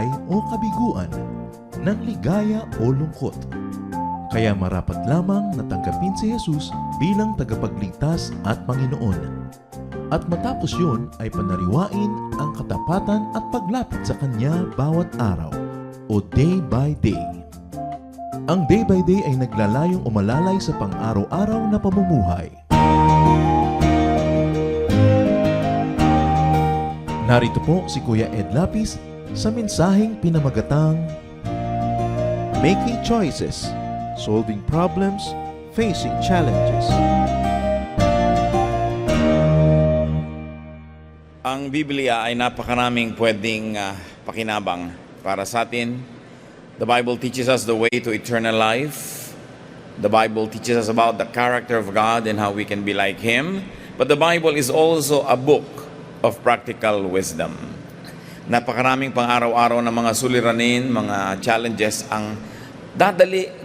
buhay o kabiguan, ng ligaya o lungkot. Kaya marapat lamang na tanggapin si Jesus bilang tagapagligtas at Panginoon. At matapos yun ay panariwain ang katapatan at paglapit sa Kanya bawat araw o day by day. Ang day by day ay naglalayong umalalay sa pang-araw-araw na pamumuhay. Narito po si Kuya Ed Lapis sa mensaheng pinamagatang Making Choices, Solving Problems, Facing Challenges. Ang Biblia ay napakaraming pwedeng pakinabang para sa atin. The Bible teaches us the way to eternal life. The Bible teaches us about the character of God and how we can be like Him. But the Bible is also a book of practical wisdom. Napakaraming pang-araw-araw na mga suliranin, mga challenges ang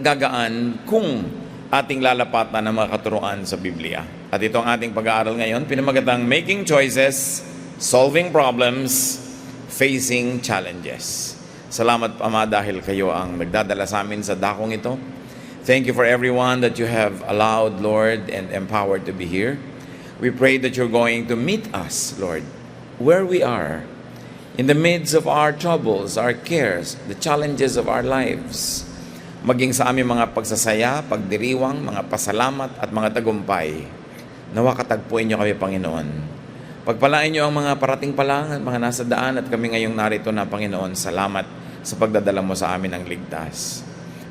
gagaan kung ating lalapatan ng mga katuruan sa Biblia. At ito ang ating pag-aaral ngayon, pinamagatang Making Choices, Solving Problems, Facing Challenges. Salamat, Ama, dahil kayo ang nagdadala sa amin sa dakong ito. Thank you for everyone that you have allowed, Lord, and empowered to be here. We pray that you're going to meet us, Lord, where we are, in the midst of our troubles, our cares, the challenges of our lives. Maging sa aming mga pagsasaya, pagdiriwang, mga pasalamat at mga tagumpay. Nawa katagpuin niyo kami, Panginoon. Pagpalain niyo ang mga parating pa lang at mga nasa daan at kami ngayong narito na, Panginoon. Salamat sa pagdadala mo sa amin ng ligtas.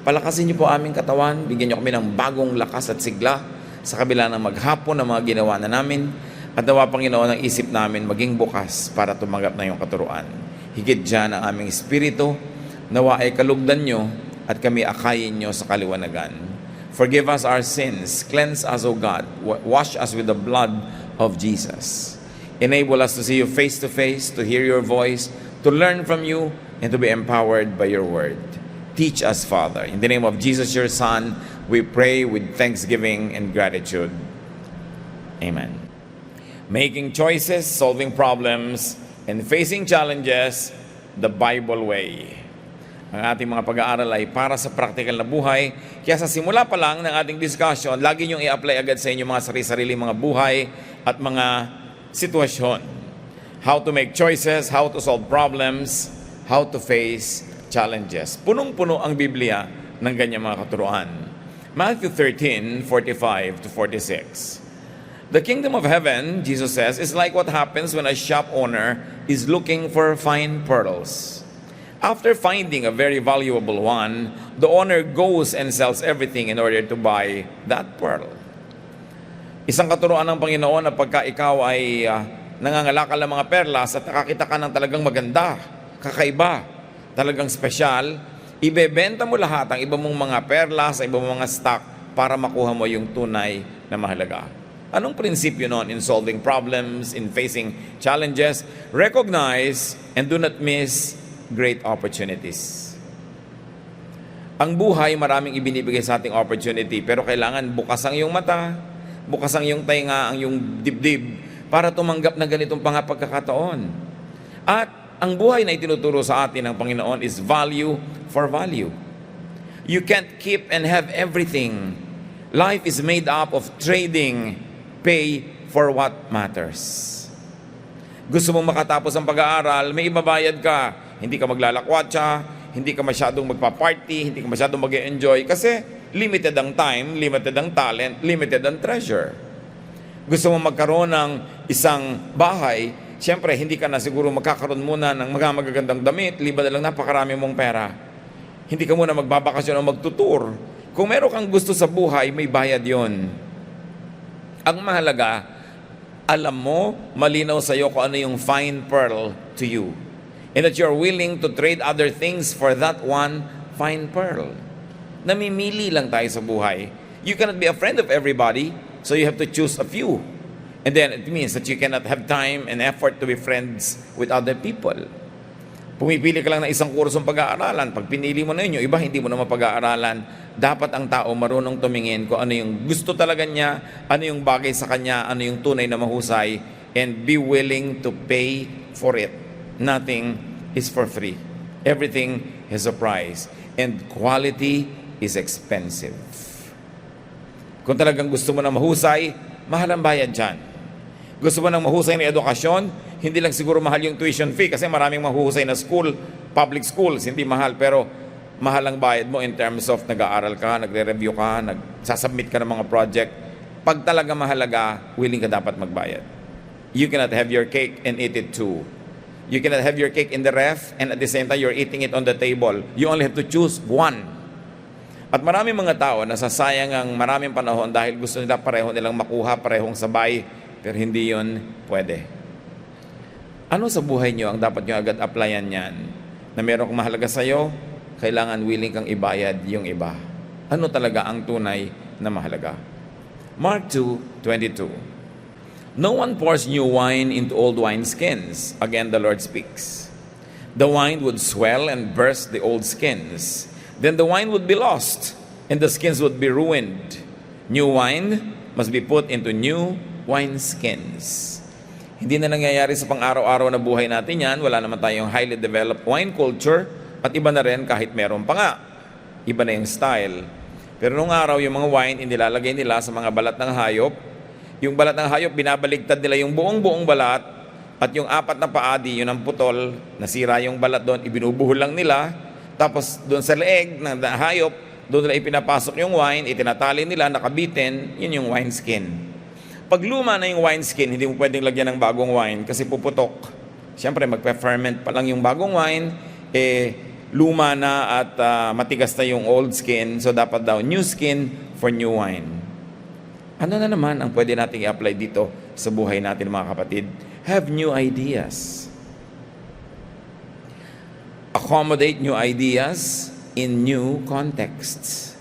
Palakasin niyo po aming katawan, bigyan niyo kami ng bagong lakas at sigla sa kabila ng maghapon ng mga ginawa na namin, at nawa, Panginoon, ang isip namin maging bukas para tumanggap na iyong katuruan. Higit dyan ang aming espiritu, nawa ay kalugdan nyo at kami akayin nyo sa kaliwanagan. Forgive us our sins, cleanse us, O God, wash us with the blood of Jesus. Enable us to see you face to face, to hear your voice, to learn from you, and to be empowered by your word. Teach us, Father. In the name of Jesus, your Son, we pray with thanksgiving and gratitude. Amen. Making choices, solving problems, and facing challenges the Bible way. Ang ating mga pag-aaral ay para sa practical na buhay. Kaya sa simula pa lang ng ating discussion, lagi niyong i-apply agad sa inyong mga sarili-sarili mga buhay at mga sitwasyon. How to make choices, how to solve problems, how to face challenges. Punong-puno ang Biblia ng ganyang mga katuruan. Matthew 13:45-46. The kingdom of heaven, Jesus says, is like what happens when a shop owner is looking for fine pearls. After finding a very valuable one, the owner goes and sells everything in order to buy that pearl. Isang katuruan ng Panginoon na pagka ikaw ay nangangalakal ng mga perlas at nakakita ka ng talagang maganda, kakaiba, talagang special, ibebenta mo lahat ang iba mong mga perlas, ang iba mong mga stock para makuha mo yung tunay na mahalaga. Anong prinsipyo nun in solving problems, in facing challenges? Recognize and do not miss great opportunities. Ang buhay, maraming ibinibigay sa ating opportunity, pero kailangan bukas ang iyong mata, bukas ang iyong tainga, ang iyong dibdib, para tumanggap na ganitong pagkakataon. At ang buhay na itinuturo sa atin ng Panginoon is value for value. You can't keep and have everything. Life is made up of trading, pay for what matters. Gusto mong makatapos ang pag-aaral, may ibabayad ka. Hindi ka maglalakwatsa, hindi ka masyadong magpa-party, hindi ka masyadong mag-enjoy kasi limited ang time, limited ang talent, limited ang treasure. Gusto mong magkaroon ng isang bahay, siyempre, hindi ka na siguro magkakaroon muna ng mga magagandang damit, liba na lang napakarami mong pera. Hindi ka muna magbabakasyon o magtutur. Kung meron kang gusto sa buhay, may bayad yon. Ang mahalaga, alam mo, malinaw sa iyo kung ano yung fine pearl to you. And that you're willing to trade other things for that one fine pearl. Namimili lang tayo sa buhay. You cannot be a friend of everybody, so you have to choose a few. And then it means that you cannot have time and effort to be friends with other people. Pumipili ka lang ng isang kursong pag-aaralan. Pag pinili mo na yun, yung iba hindi mo na mapag-aaralan. Dapat ang tao marunong tumingin kung ano yung gusto talaga niya, ano yung bagay sa kanya, ano yung tunay na mahusay, and be willing to pay for it. Nothing is for free. Everything has a price. And quality is expensive. Kung talagang gusto mo na mahusay, mahal ang bayad dyan. Gusto mo ng mahusay na edukasyon, hindi lang siguro mahal yung tuition fee kasi maraming mahuhusay na school, public schools, hindi mahal. Pero mahal ang bayad mo in terms of nag-aaral ka, nagre-review ka, nagsasubmit ka ng mga project. Pag talaga mahalaga, willing ka dapat magbayad. You cannot have your cake and eat it too. You cannot have your cake in the ref and at the same time you're eating it on the table. You only have to choose one. At maraming mga tao nasasayang ang maraming panahon dahil gusto nila pareho nilang makuha, parehong sabay, pero hindi yun pwede. Ano sa buhay nyo ang dapat nyo agad applyan yan? Na meron kong mahalaga sa'yo, kailangan willing kang ibayad yung iba. Ano talaga ang tunay na mahalaga? Mark 2:22. No one pours new wine into old wineskins. Again, the Lord speaks. The wine would swell and burst the old skins. Then the wine would be lost, and the skins would be ruined. New wine must be put into new wineskins. Hindi na nangyayari sa pang-araw-araw na buhay natin yan. Wala naman tayong highly developed wine culture. At iba na rin kahit meron pa nga. Iba na yung style. Pero nung araw, yung mga wine, inilalagay nila sa mga balat ng hayop. Yung balat ng hayop, binabaligtad nila yung buong balat at yung apat na paadi, yun ang putol, nasira yung balat doon, ibinubuhol lang nila. Tapos doon sa leeg ng hayop, doon nila ipinapasok yung wine, itinatali nila, nakabitin, yun yung wine skin. Pag luma na yung wine skin, hindi mo pwedeng lagyan ng bagong wine kasi puputok. Siyempre, magpe-ferment pa lang yung bagong wine, luma na at matigas na yung old skin, so dapat daw new skin for new wine. Ano na naman ang pwede nating i-apply dito sa buhay natin, mga kapatid? Have new ideas. Accommodate new ideas in new contexts.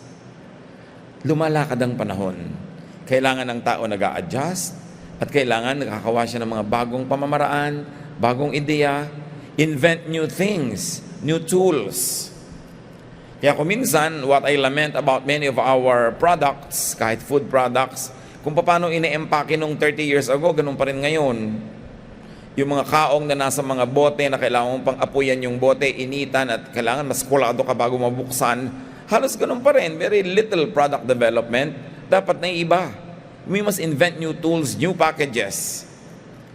Lumalakad ang panahon. Kailangan ng tao nag-a-adjust at kailangan nakakawa siya ng mga bagong pamamaraan, bagong ideya, invent new things, new tools. Kaya kung minsan, what I lament about many of our products, kahit food products, kung paano ine-empake nung 30 years ago, ganun pa rin ngayon. Yung mga kaong na nasa mga bote na kailangan mong pang-apuyan yung bote, initan at kailangan mas kulado ka bago mabuksan, halos ganun pa rin. Very little product development. Dapat na iba. We must invent new tools, new packages,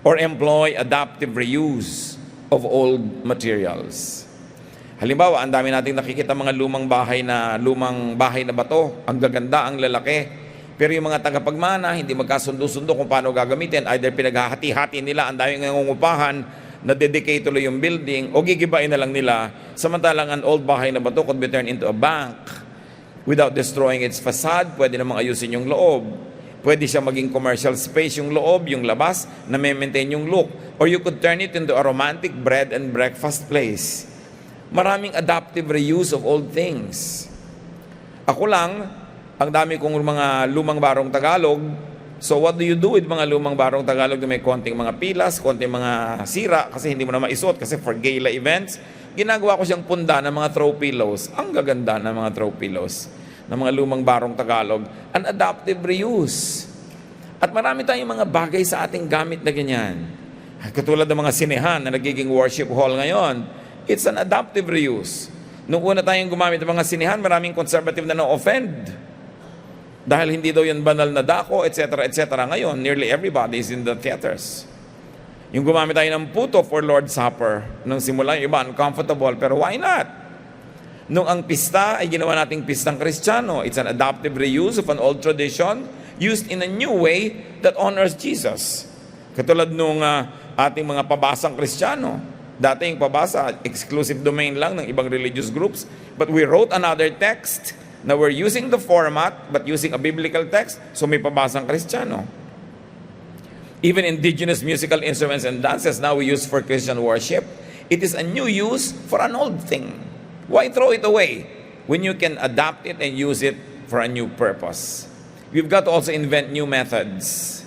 or employ adaptive reuse of old materials. Halimbawa, ang dami nating nakikita mga lumang bahay na bato, ang gaganda, ang lalaki. Pero yung mga tagapagmana, hindi magkasundo-sundo kung paano gagamitin. Either pinaghahati-hati nila, ang daming nangungupahan, na-dedicate tuloy yung building, o gigibain na lang nila. Samantalang ang old bahay na bato could be turned into a bank. Without destroying its facade, pwede namang ayusin yung loob. Pwede siya maging commercial space yung loob, yung labas, na maintain yung look. Or you could turn it into a romantic bread and breakfast place. Maraming adaptive reuse of old things. Ako lang, ang dami kong mga lumang barong Tagalog. So what do you do with mga lumang barong Tagalog na may konting mga pilas, konting mga sira kasi hindi mo na maisuot kasi for gala events? Ginagawa ko siyang punda ng mga throw pillows. Ang gaganda ng mga throw pillows ng mga lumang barong Tagalog. An adaptive reuse. At marami tayong mga bagay sa ating gamit na ganyan. Katulad ng mga sinehan na nagiging worship hall ngayon. It's an adaptive reuse. Nung una tayong gumamit ng mga sinehan, maraming conservative na na-offend. Dahil hindi daw yan banal na dako, etc. etc. Ngayon, nearly everybody is in the theaters. Yung gumamit tayo ng puto for Lord's Supper, nung simula yung iba, uncomfortable, pero why not? Nung ang pista ay ginawa nating pistang Kristiyano, it's an adaptive reuse of an old tradition used in a new way that honors Jesus. Katulad nung ating mga pabasang Kristiyano. Dati yung pabasa, exclusive domain lang ng ibang religious groups. But we wrote another text na we're using the format but using a biblical text, so may pabasang Kristiyano. Even indigenous musical instruments and dances now we use for Christian worship. It is a new use for an old thing. Why throw it away when you can adapt it and use it for a new purpose? We've got to also invent new methods.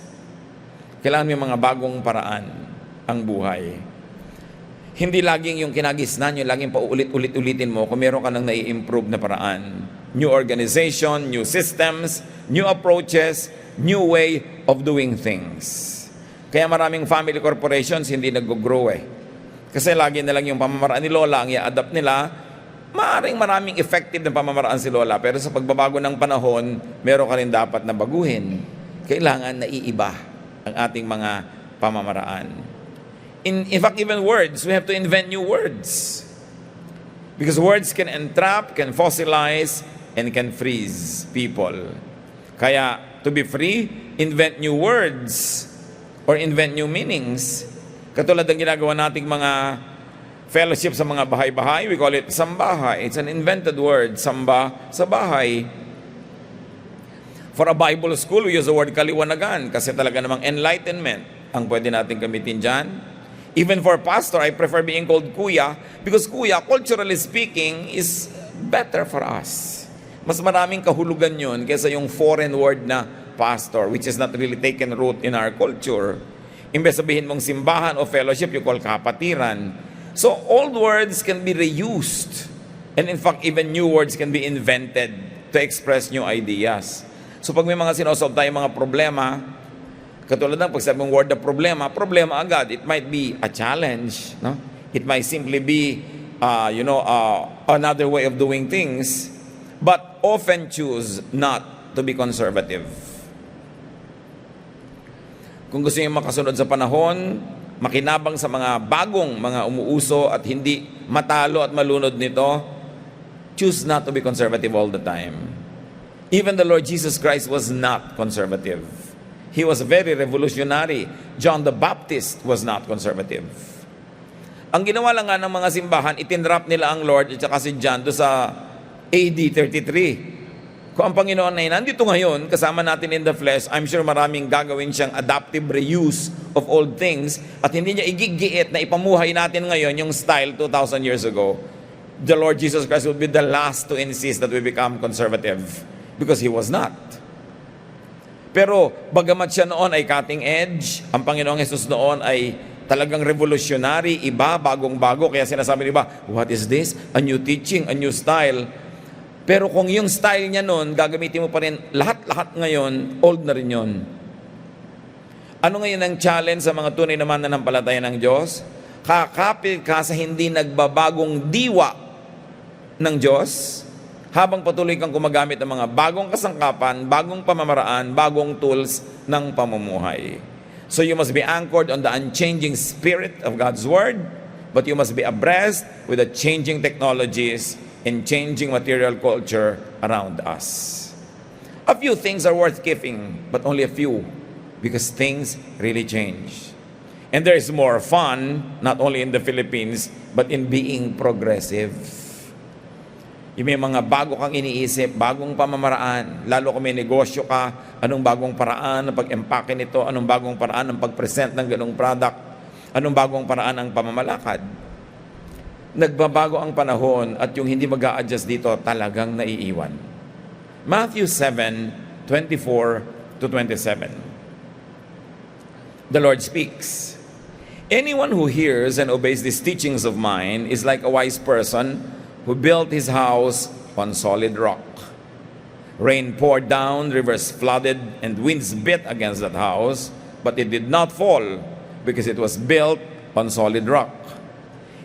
Kailangan may mga bagong paraan ang buhay. Hindi laging yung kinagisnan, yung laging paulit-ulit-ulitin mo kung meron ka nang nai-improve na paraan. New organization, new systems, new approaches, new way of doing things. Kaya maraming family corporations hindi nag-grow Kasi lagi na lang yung pamamaraan ni Lola ang i-adapt nila. Maaring maraming effective na pamamaraan si Lola, pero sa pagbabago ng panahon, meron ka rin dapat na baguhin. Kailangan naiiba ang ating mga pamamaraan. In fact, even words, we have to invent new words. Because words can entrap, can fossilize, and can freeze people. Kaya, to be free, invent new words or invent new meanings. Katulad ng ginagawa nating mga fellowship sa mga bahay-bahay, we call it sambahay. It's an invented word, samba sa bahay. For a Bible school, we use the word kaliwanagan kasi talaga namang enlightenment ang pwede natin gamitin dyan. Even for pastor, I prefer being called kuya because kuya, culturally speaking, is better for us. Mas maraming kahulugan yun kaysa yung foreign word na pastor, which is not really taken root in our culture. Imbes sabihin mong simbahan o fellowship, you call kapatiran. So old words can be reused. And in fact, even new words can be invented to express new ideas. So pag may mga sinosolve tayong mga problema, katulad ng pag sabi mong word na problema, problema agad. It might be a challenge. No? It might simply be, another way of doing things. But often choose not to be conservative. Kung gusto niyo makasunod sa panahon, makinabang sa mga bagong mga umuuso at hindi matalo at malunod nito, choose not to be conservative all the time. Even the Lord Jesus Christ was not conservative. He was very revolutionary. John the Baptist was not conservative. Ang ginawa lang nga ng mga simbahan, itinrap nila ang Lord at saka si John do sa AD 33. Kung ang Panginoon ay nandito ngayon, kasama natin in the flesh, I'm sure maraming gagawin siyang adaptive reuse of old things at hindi niya igigiit na ipamuhay natin ngayon yung style 2,000 years ago. The Lord Jesus Christ will be the last to insist that we become conservative because He was not. Pero bagamat siya noon ay cutting edge, ang Panginoong Jesus noon ay talagang revolutionary, iba, bagong-bago. Kaya sinasabi niya, what is this? A new teaching, a new style. Pero kung yung style niya noon, gagamitin mo pa rin lahat-lahat ngayon, old na rin yun. Ano ngayon ang challenge sa mga tunay na mananampalataya ng Diyos? Kakapit ka sa hindi nagbabagong diwa ng Diyos, habang patuloy kang gumagamit ng mga bagong kasangkapan, bagong pamamaraan, bagong tools ng pamumuhay. So you must be anchored on the unchanging spirit of God's Word, but you must be abreast with the changing technologies and changing material culture around us. A few things are worth keeping, but only a few, because things really change. And there is more fun, not only in the Philippines, but in being progressive. Yung may mga bago kang iniisip, bagong pamamaraan, lalo kung may negosyo ka, anong bagong paraan ng pag-empake nito, anong bagong paraan ng pag-present ng ganong product, anong bagong paraan ng pamamalakad. Nagbabago ang panahon at yung hindi mag-a-adjust dito talagang naiiwan. Matthew 7:24-27. The Lord speaks, "Anyone who hears and obeys these teachings of mine is like a wise person who built his house on solid rock. Rain poured down, rivers flooded, and winds beat against that house, but it did not fall because it was built on solid rock.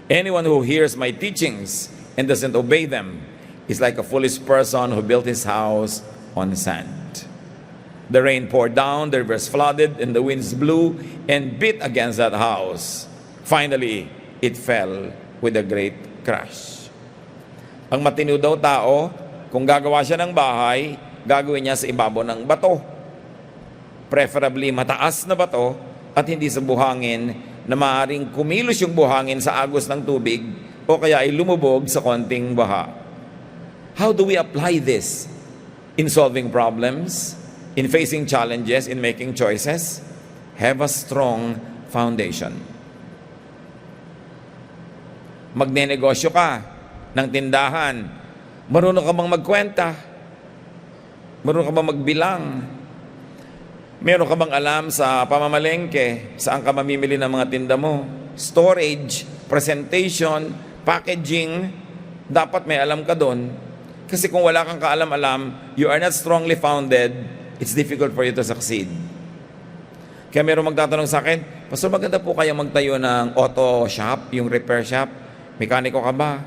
Anyone who hears my teachings and doesn't obey them is like a foolish person who built his house on sand. The rain poured down, the rivers flooded, and the winds blew and beat against that house. Finally, it fell with a great crash." Ang matino daw tao, kung gagawa siya ng bahay, gagawin niya sa ibabaw ng bato. Preferably mataas na bato at hindi sa buhangin na maaaring kumilos yung buhangin sa agos ng tubig o kaya ay lumubog sa konting baha. How do we apply this in solving problems, in facing challenges, in making choices? Have a strong foundation. Magnenegosyo ka ng tindahan, marunong ka bang magkwenta? Marunong ka bang magbilang? Meron ka bang alam sa pamamalengke, saan ka mamimili ng mga tinda mo? Storage, presentation, packaging, dapat may alam ka doon. Kasi kung wala kang kaalam-alam, you are not strongly founded, it's difficult for you to succeed. Kaya meron magtatanong sa akin, Pastor, maganda po kaya magtayo ng auto shop, yung repair shop? Mekaniko ka ba?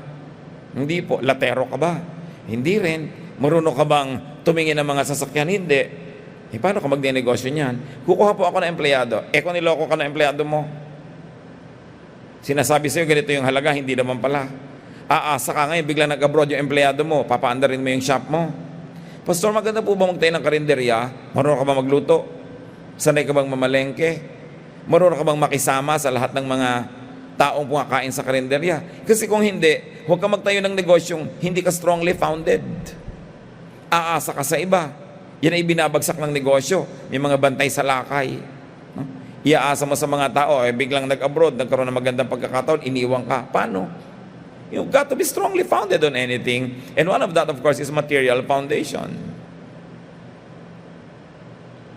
Hindi po. Latero ka ba? Hindi rin. Marunong ka bang tumingin ng mga sasakyan? Hindi. Paano ka magdinegosyo niyan? Kukuha po ako ng empleyado. Kung niloko ka ng empleyado mo, sinasabi sa'yo ganito yung halaga, hindi naman pala. Aasa ka ngayon, biglang nag-abroad yung empleyado mo, papaandarin mo yung shop mo. Pastor, maganda po ba magtayo ng karinderya? Marunong ka ba magluto? Sanay ka bang mamalengke? Marunong ka bang makisama sa lahat ng mga taong pumakain sa karinderya? Kasi kung hindi, huwag ka magtayo ng negosyong hindi ka strongly founded. Aasa ka sa iba. Yan ay binabagsak ng negosyo. May mga bantay sa lakay. Iaasa mo sa mga tao, biglang nag-abroad, nagkaroon ng magandang pagkakataon, iniwang ka. Paano? You've got to be strongly founded on anything. And one of that, of course, is material foundation.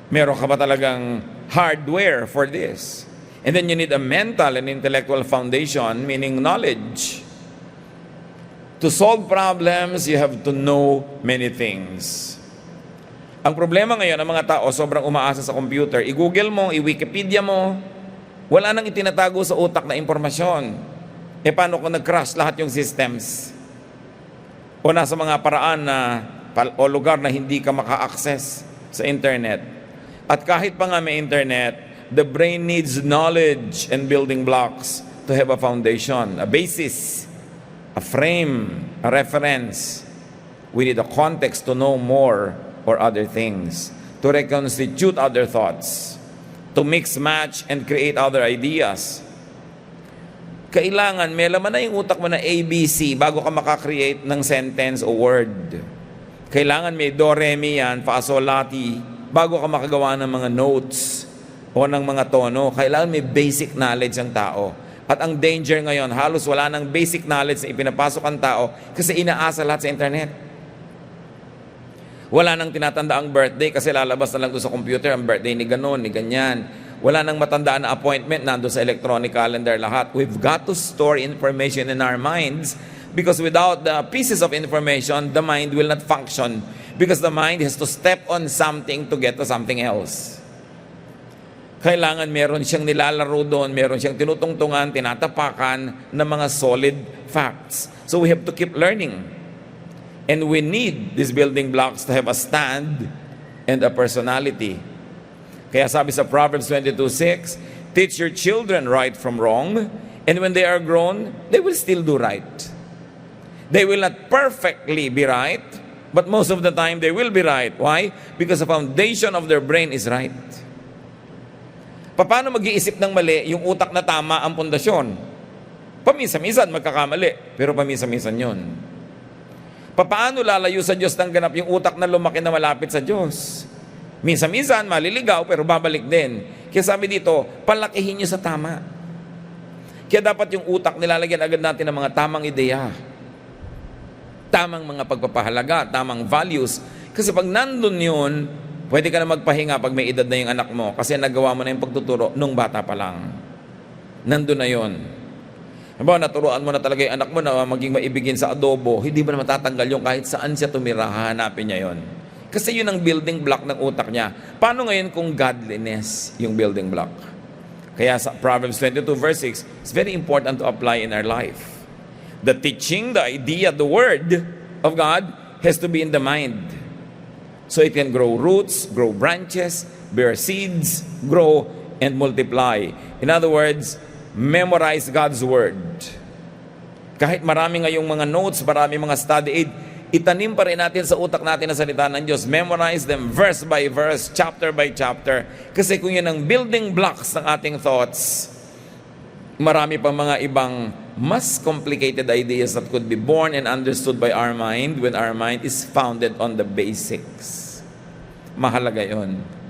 Meron ka ba talagang hardware for this? And then you need a mental and intellectual foundation, meaning knowledge. To solve problems, you have to know many things. Ang problema ngayon, ang mga tao sobrang umaasa sa computer. I-Google mo, i-Wikipedia mo, wala nang itinatago sa utak na impormasyon. Paano kung nag-crash lahat yung systems? O nasa mga paraan o lugar na hindi ka maka-access sa internet. At kahit pa nga may internet, the brain needs knowledge and building blocks to have a foundation, a basis, a frame, a reference. We need a context to know more or other things, to reconstitute other thoughts, to mix, match, and create other ideas. Kailangan may laman na yung utak mo na ABC bago ka makakreate ng sentence o word. Kailangan may do, re, mi yan, fa, sol, la, ti, bago ka makagawa ng mga notes o ng mga tono. Kailangan may basic knowledge ang tao. At ang danger ngayon, halos wala ng basic knowledge na ipinapasok ang tao kasi inaasa lahat sa internet. Wala nang tinatanda ang birthday kasi lalabas na lang doon sa computer ang birthday ni ganon, ni ganyan. Wala nang matandaan na appointment, nandun sa electronic calendar lahat. We've got to store information in our minds because without the pieces of information, the mind will not function because the mind has to step on something to get to something else. Kailangan meron siyang nilalaro doon, meron siyang tinutungtungan, tinatapakan ng mga solid facts. So we have to keep learning. And we need these building blocks to have a stand and a personality. Kaya sabi sa Proverbs 22:6, teach your children right from wrong, and when they are grown, they will still do right. They will not perfectly be right, but most of the time they will be right. Why? Because the foundation of their brain is right. Paano mag-iisip ng mali yung utak na tama ang pundasyon? Paminsan-minsan magkakamali, pero paminsan-minsan yun. Paano lalayo sa Diyos ng ganap yung utak na lumaki na malapit sa Diyos? Minsan-minsan, maliligaw, pero babalik din. Kaya sabi dito, palakihin niyo sa tama. Kaya dapat yung utak nilalagyan agad natin ng mga tamang ideya. Tamang mga pagpapahalaga, tamang values. Kasi pag nandun yun, pwede ka na magpahinga pag may edad na yung anak mo kasi nagawa mo na yung pagtuturo nung bata pa lang. Nandun na yun. Halimbawa, naturuan mo na talaga yung anak mo na maging maibigin sa adobo, hindi ba na matatanggal yung kahit saan siya tumira, hahanapin niya yon. Kasi yun ang building block ng utak niya. Paano ngayon kung godliness yung building block? Kaya sa Proverbs 22 verse 6, it's very important to apply in our life. The teaching, the idea, the word of God has to be in the mind. So it can grow roots, grow branches, bear seeds, grow, and multiply. In other words, memorize God's Word. Kahit marami ngayong mga notes, marami mga study aid, itanim pa rin natin sa utak natin ang salita ng Diyos. Memorize them verse by verse, chapter by chapter. Kasi kung yan ang building blocks ng ating thoughts, marami pa mga ibang mas complicated ideas that could be born and understood by our mind when our mind is founded on the basics. Mahalaga yon.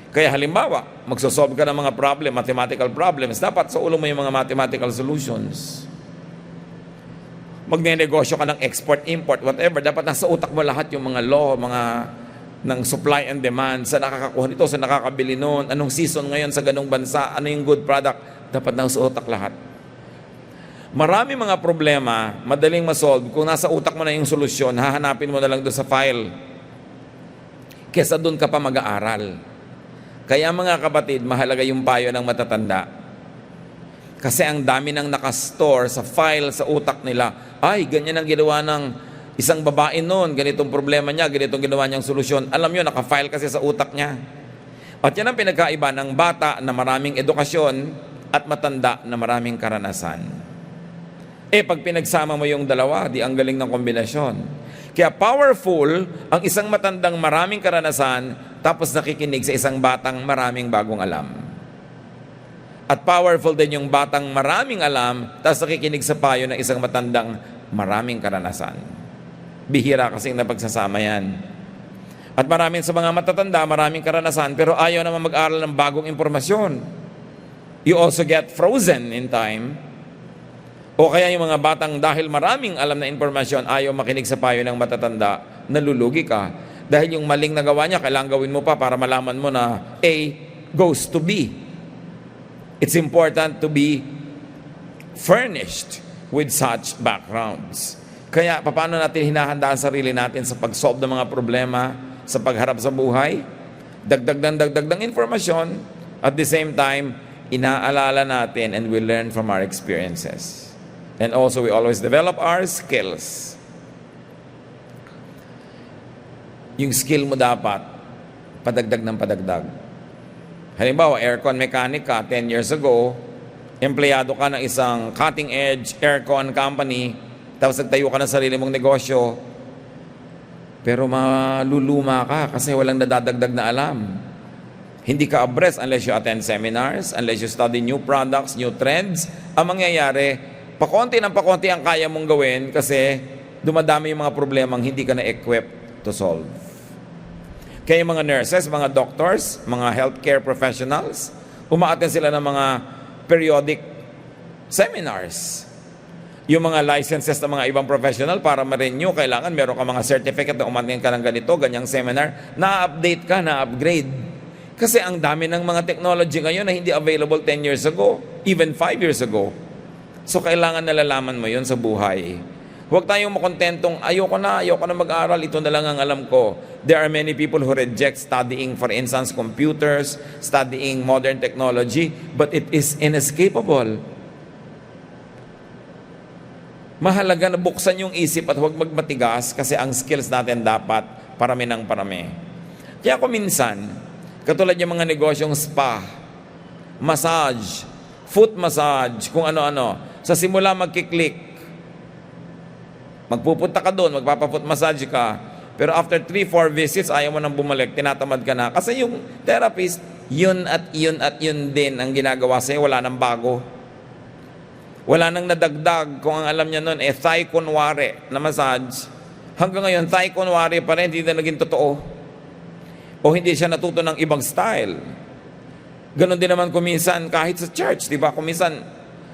Kaya halimbawa, magsosolve ka ng mga problem, mathematical problems, dapat sa ulo mo yung mga mathematical solutions. Magne-negosyo ka ng export, import, whatever, dapat nasa utak mo lahat yung mga law, mga ng supply and demand, sa nakakakuha nito, sa nakakabili noon, anong season ngayon sa ganong bansa, ano yung good product, dapat nasa utak lahat. Marami mga problema, madaling masolve, kung nasa utak mo na yung solusyon, hahanapin mo na lang doon sa file. Kesa doon ka pa mag-aaral. Kaya mga kapatid, mahalaga yung payo ng matatanda. Kasi ang dami nang nakastore sa file sa utak nila. Ay, ganyan ang ginawa ng isang babae noon, ganitong problema niya, ganitong ginawa niyang solusyon. Alam niyo, nakafile kasi sa utak niya. At yan ang pinagkaiba ng bata na maraming edukasyon at matanda na maraming karanasan. Pag pinagsama mo yung dalawa, di ang galing ng kombinasyon. Kaya powerful ang isang matandang maraming karanasan tapos nakikinig sa isang batang maraming bagong alam. At powerful din yung batang maraming alam tapos nakikinig sa payo ng isang matandang maraming karanasan. Bihira kasing napagsasama yan. At maraming sa mga matatanda, maraming karanasan, pero ayaw naman mag-aral ng bagong impormasyon. You also get frozen in time. O kaya yung mga batang dahil maraming alam na impormasyon, ayaw makinig sa payo ng matatanda, nalulugi ka. Dahil yung maling nagawa niya, kailangan gawin mo pa para malaman mo na A goes to B. It's important to be furnished with such backgrounds. Kaya, paano natin hinahanda ang sarili natin sa pag-solve ng mga problema, sa pagharap sa buhay? Dagdag ng informasyon, at the same time, inaalala natin and we learn from our experiences. And also, we always develop our skills. Yung skill mo dapat, padagdag ng padagdag. Halimbawa, aircon mechanic ka, 10 years ago, empleyado ka ng isang cutting-edge aircon company, tapos nagtayo ka ng sarili mong negosyo, pero maluluma ka kasi walang nadadagdag na alam. Hindi ka abreast unless you attend seminars, unless you study new products, new trends. Ang mangyayari, pakonti ng pakonti ang kaya mong gawin kasi dumadami yung mga problemang hindi ka na-equip to solve. Kaya yung mga nurses, mga doctors, mga healthcare professionals, umaattend sila ng mga periodic seminars. Yung mga licenses ng mga ibang professional para ma-renew, kailangan meron ka mga certificate na umattend ka ng ganito, ganyang seminar, na-update ka, na-upgrade. Kasi ang dami ng mga technology ngayon na hindi available 10 years ago, even 5 years ago. So kailangan nalalaman mo yun sa buhay. Huwag tayong makontentong, ayoko na mag-aral, ito na lang ang alam ko. There are many people who reject studying, for instance, computers, studying modern technology, but it is inescapable. Mahalaga na buksan yung isip at huwag magmatigas kasi ang skills natin dapat parami ng parami. Kaya ako minsan, katulad yung mga negosyong spa, massage, foot massage, kung ano-ano, sa simula magkiklik, magpupunta ka doon, magpapafoot massage ka, pero after 3-4 visits, ayaw mo nang bumalik, tinatamad ka na. Kasi yung therapist, yun at yun din ang ginagawa sa'yo, wala nang bago. Wala nang nadagdag. Kung ang alam niya noon, thigh kunwari na massage, hanggang ngayon, thigh kunwari pa rin, hindi na naging totoo. O hindi siya natuto ng ibang style. Ganon din naman kuminsan, kahit sa church, di ba? Kuminsan,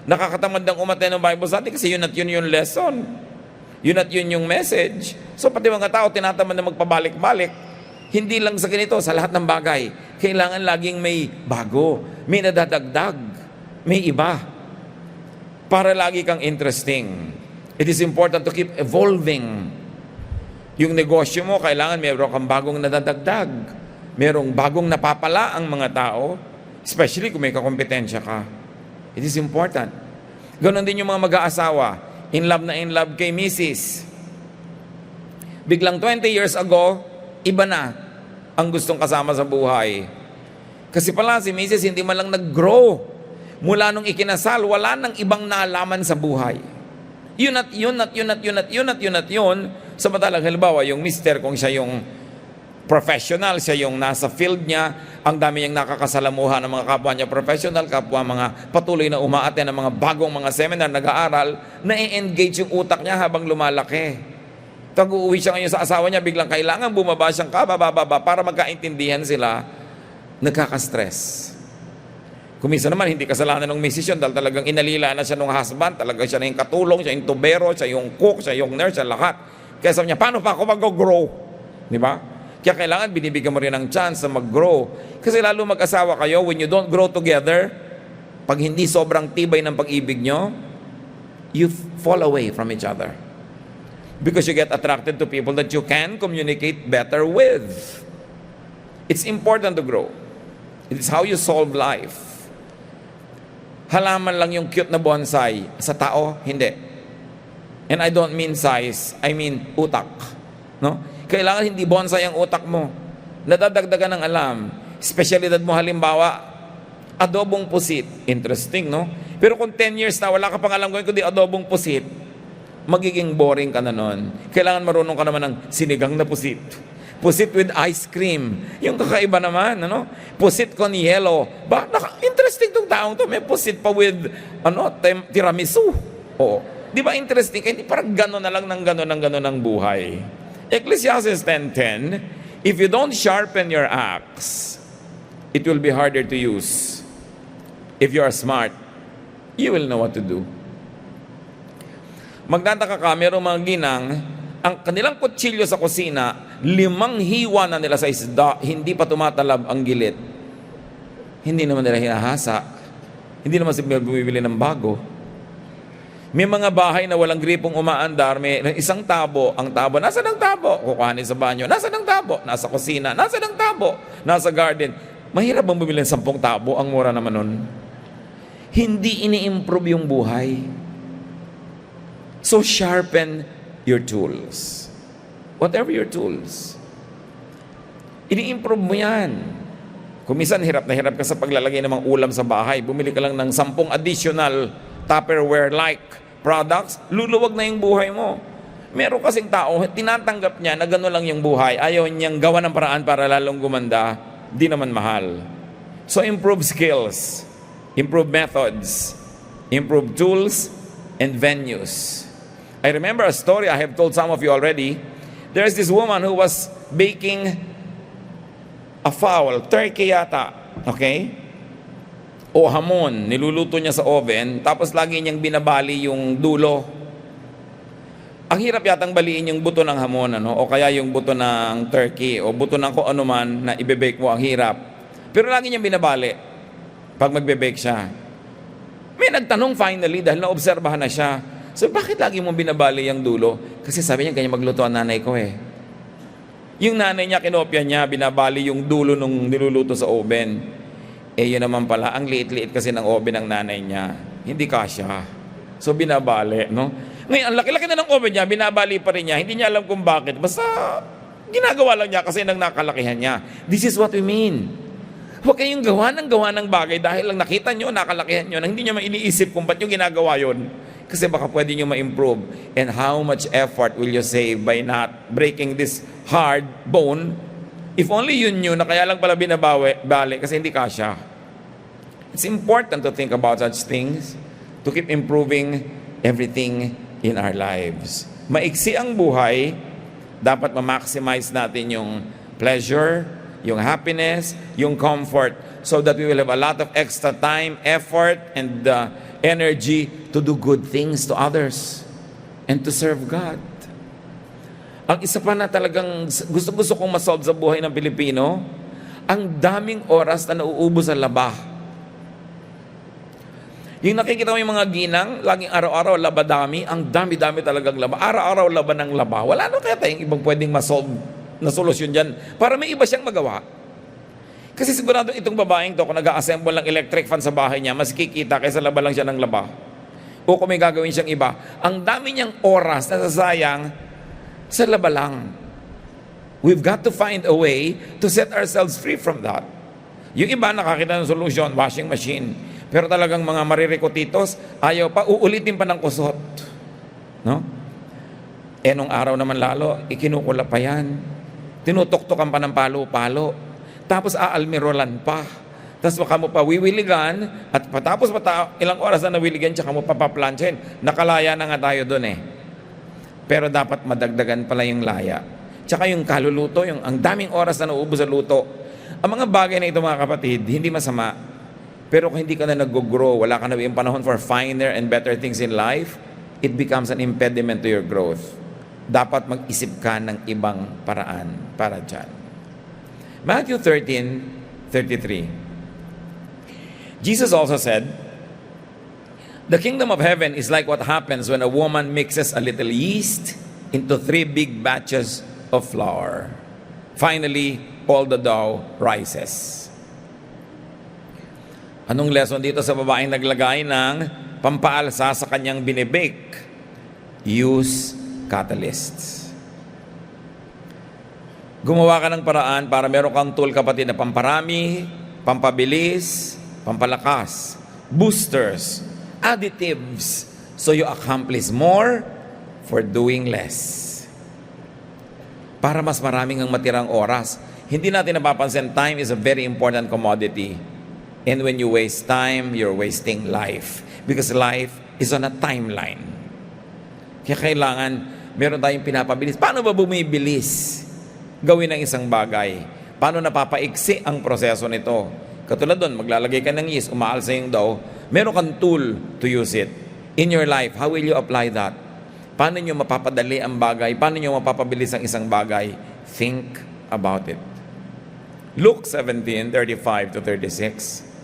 nakakatamad ng umattend ng Bible study kasi yun at yun yung lesson. Yun at yun yung message. So pati mga tao tinatamad na magpabalik-balik. Hindi lang sa ganito, sa lahat ng bagay. Kailangan laging may bago, may nadadagdag, may iba. Para lagi kang interesting. It is important to keep evolving. Yung negosyo mo, kailangan mayroon kang bagong nadadagdag. Mayroong bagong napapala ang mga tao, especially kung may kakompetensya ka. It is important. Ganon din yung mga mag-aasawa. In love kay Mrs. Biglang 20 years ago, iba na ang gustong kasama sa buhay. Kasi pala si Mrs. hindi man lang nag-grow. Mula nung ikinasal, wala nang ibang naalaman sa buhay. Yun. Samantalang halimbawa, yung mister, kung siya yung professional, siya yung nasa field niya, ang dami niyang nakakasalamuha ng mga kapwa niya professional, kapwa mga patuloy na umaattend ng mga bagong mga seminar, nag-aaral, na-engage yung utak niya habang lumalaki. Tag-uuwi siya ngayon sa asawa niya, biglang kailangan bumaba siyang kababa para magkaintindihan sila, nagkaka-stress. Kumisa naman, hindi kasalanan ng misis yun dahil talagang inalila na siya ng husband, talagang siya na yung katulong, siya yung tubero, siya yung cook, siya yung nurse, siya lahat. Kaya sabi niya, paano pa ako mag-grow? Di ba? Kaya kailangan binibigyan mo rin ng chance na mag-grow. Kasi lalo mag-asawa kayo, when you don't grow together, pag hindi sobrang tibay ng pag-ibig nyo, you fall away from each other. Because you get attracted to people that you can communicate better with. It's important to grow. It is how you solve life. halaman lang yung cute na bonsai. Sa tao, hindi. And I don't mean size, I mean utak. No? Kailangan hindi bonsai ang utak mo. Nadadagdagan ng alam. Espesyalidad mo halimbawa, adobong pusit. Interesting, no? Pero kung 10 years na wala ka pang alam gawin kundi adobong pusit, magiging boring ka na nun. Kailangan marunong ka naman ng sinigang na pusit. Pusit with ice cream. Yung kakaiba naman, ano? Pusit con yellow. Interesting tong taong to. May pusit pa with, tiramisu. Oo. Di ba interesting? Kaya hindi parang gano'n na lang ng gano'n ang buhay. Ecclesiastes 10:10, if you don't sharpen your axe, it will be harder to use. If you are smart, you will know what to do. Magtataka ka, merong mga ginang, ang kanilang kutsilyo sa kusina, 5 hiwa na nila sa isda, hindi pa tumatalab ang gilid. Hindi naman nila hinahasa. Hindi naman sila bumibili ng bago. May mga bahay na walang gripong umaandar, may isang tabo, ang tabo, nasa ng tabo? Kukuhanin sa banyo, nasa ng tabo? Nasa kusina, nasa ng tabo? Nasa garden. Mahirap bang bumili ng 10 tabo? Ang mura naman nun. Hindi ini-improve yung buhay. So sharpen your tools. Whatever your tools. Ini-improve mo yan. Kung minsan hirap na hirap ka sa paglalagay ng mga ulam sa bahay, bumili ka lang ng 10 additional Tupperware-like products, luluwag na yung buhay mo. Meron kasing tao, tinatanggap niya na gano'n lang yung buhay, ayaw niyang gawa ng paraan para lalong gumanda, di naman mahal. So improve skills, improve methods, improve tools, and venues. I remember a story I have told some of you already. There's this woman who was baking a fowl, turkey yata, okay? O hamon, niluluto niya sa oven, tapos lagi niyang binabali yung dulo. Ang hirap yatang baliin yung buto ng hamon, ano? O kaya yung buto ng turkey, o buto ng kung ano man na ibe-bake mo, ang hirap. Pero lagi niyang binabali pag magbe-bake siya. May nagtanong finally dahil naobserbahan na siya. So bakit lagi mong binabali yung dulo? Kasi sabi niya, ganyan magluto ang nanay ko eh. Yung nanay niya, kinopya niya, binabali yung dulo nung niluluto sa oven. Eh yun naman pala, ang liit-liit kasi ng oven ng nanay niya. Hindi kasya. So binabali, no? Ngayon, ang laki-laki na ng oven niya, binabali pa rin niya. Hindi niya alam kung bakit. Basta ginagawa lang niya kasi nang nakalakihan niya. This is what we mean. Huwag kayong gawa ng bagay dahil lang nakita nyo, nakalakihan nyo, nang hindi nyo iniisip kung ba't yung ginagawa yun. Kasi baka pwede nyo ma-improve. And how much effort will you save by not breaking this hard bone? If only you knew na kaya lang pala binabali kasi hindi kasya. It's important to think about such things, to keep improving everything in our lives. Maiksi ang buhay, dapat ma-maximize natin yung pleasure, yung happiness, yung comfort, so that we will have a lot of extra time, effort, and energy to do good things to others and to serve God. Ang isa pa na talagang gusto kong masolve sa buhay ng Pilipino, ang daming oras na nauubos sa laba. Yung nakikita mo yung mga ginang, laging araw-araw laba dami, ang dami-dami talagang laba. Araw-araw laba ng laba. Wala na kaya tayong ibang pwedeng masolve na solusyon dyan para may iba siyang magawa. Kasi sigurado itong babaeng to, kung nag-assemble ng electric fan sa bahay niya, mas kikita kaysa laba lang siya ng laba. O kung may gagawin siyang iba, ang dami niyang oras na sasayang sa laba lang. We've got to find a way to set ourselves free from that. Yung iba nakakita ng solution, washing machine. Pero talagang mga maririkotitos, ayaw pa, uulitin pa ng kusot. No? Nung araw naman lalo, ikinukula pa yan. Tinutuktukan pa ng palo-palo. Tapos aalmirolan pa. Tapos baka mo pa wiwiligan, at patapos ilang oras na nawiligan, tsaka mo papaplansyahin. Nakalaya na nga tayo doon eh. Pero dapat madagdagan pala yung laya. Tsaka yung kaluluto, yung ang daming oras na nauubos sa luto. Ang mga bagay na ito mga kapatid, hindi masama. Pero kung hindi ka na nag-grow, wala ka na yung panahon for finer and better things in life, it becomes an impediment to your growth. Dapat mag-isip ka ng ibang paraan para dyan. Matthew 13:33. Jesus also said, the kingdom of heaven is like what happens when a woman mixes a little yeast into 3 big batches of flour. Finally, all the dough rises. Anong lesson dito sa babaeng naglagay ng pampaalsa sa kanyang binibake? Use catalysts. Gumawa ka ng paraan para meron kang tool, kapatid, na pamparami, pampabilis, pampalakas, boosters, additives, so you accomplish more for doing less. Para mas maraming ang matirang oras. Hindi natin napapansin, time is a very important commodity. And when you waste time, you're wasting life. Because life is on a timeline. Kaya kailangan, meron tayong pinapabilis. Paano ba bumibilis gawin ang isang bagay? Paano napapaiksi ang proseso nito? Katulad doon, maglalagay ka ng yeast, umaalsa yung dough, meron kang tool to use it. In your life, how will you apply that? Paano nyo mapapadali ang bagay? Paano nyo mapapabilis ang isang bagay? Think about it. Luke 17:35-36.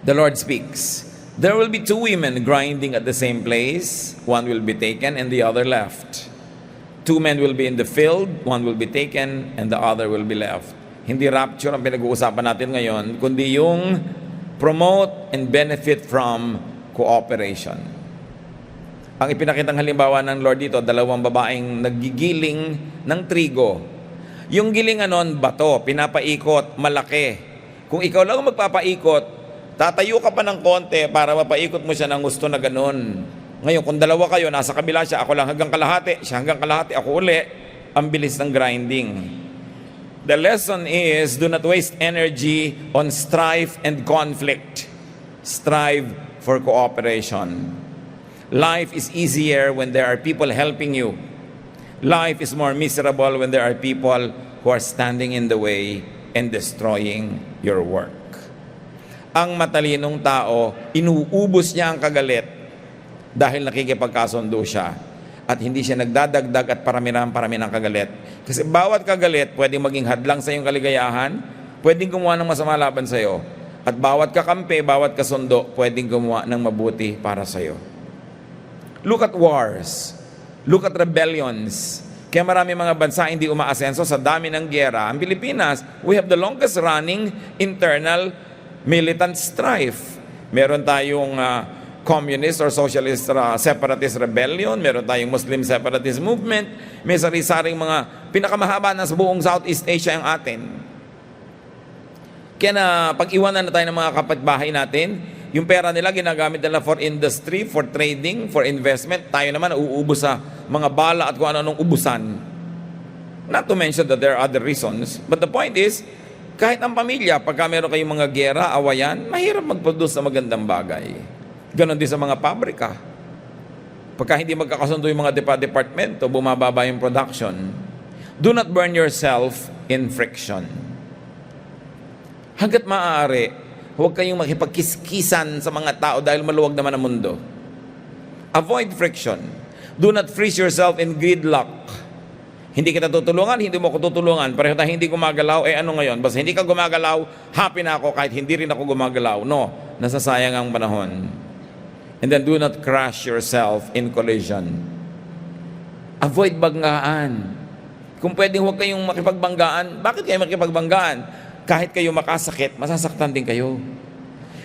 The Lord speaks, "There will be two women grinding at the same place. One will be taken and the other left. Two men will be in the field. One will be taken and the other will be left." Hindi rapture ang pinag-uusapan natin ngayon, kundi yung promote and benefit from cooperation. Ang ipinakitang halimbawa ng Lord dito, dalawang babaeng naggigiling ng trigo. Yung gilingan nun, bato, pinapaikot, malaki. Kung ikaw lang magpapaikot, tatayo ka pa ng konti para mapaikot mo siya ng gusto na ganun. Ngayon, kung dalawa kayo, nasa kabila siya, ako lang hanggang kalahati, siya hanggang kalahati, ako uli, ang bilis ng grinding. The lesson is, do not waste energy on strife and conflict. Strive for cooperation. Life is easier when there are people helping you. Life is more miserable when there are people who are standing in the way and destroying your work. Ang matalinong tao, inuubos niya ang kagalit dahil nakikipagkasundo siya at hindi siya nagdadagdag at parami ng kagalit. Kasi bawat kagalit pwedeng maging hadlang sa iyong kaligayahan, pwedeng gumawa ng masama laban sa iyo, at bawat kakampi, bawat kasundo, pwedeng gumawa ng mabuti para sa iyo. Look at wars. Look at rebellions. Kaya marami mga bansa hindi umaasenso sa dami ng gyera. Ang Pilipinas, we have the longest running internal militant strife. Meron tayong communist or socialist separatist rebellion, meron tayong Muslim separatist movement, may sari-saring mga pinakamahaba na sa buong Southeast Asia ang atin. Kaya na pag-iwanan na tayo ng mga kapitbahay natin, yung pera nila ginagamit nila for industry, for trading, for investment. Tayo naman uubos sa mga bala at kung ano-anong ubusan. Not to mention that there are other reasons. But the point is, kahit ang pamilya, pagka meron kayong mga gera, awayan, mahirap mag-produce sa magandang bagay. Ganon din sa mga pabrika. Pagka hindi magkakasundo yung mga departamento, bumababa yung production. Do not burn yourself in friction. Hanggat maaari, huwag kayong makipagkiskisan sa mga tao dahil maluwag naman ang mundo. Avoid friction. Do not freeze yourself in gridlock. Hindi kita tutulungan, hindi mo ako tutulungan. Pareho tayo hindi gumagalaw, ano ngayon? Basta hindi ka gumagalaw, happy na ako kahit hindi rin ako gumagalaw. No, nasasayang ang panahon. And then do not crash yourself in collision. Avoid banggaan. Kung pwedeng huwag kayong makipagbanggaan, bakit kayo makipagbanggaan? Kahit kayo makasakit, masasaktan din kayo.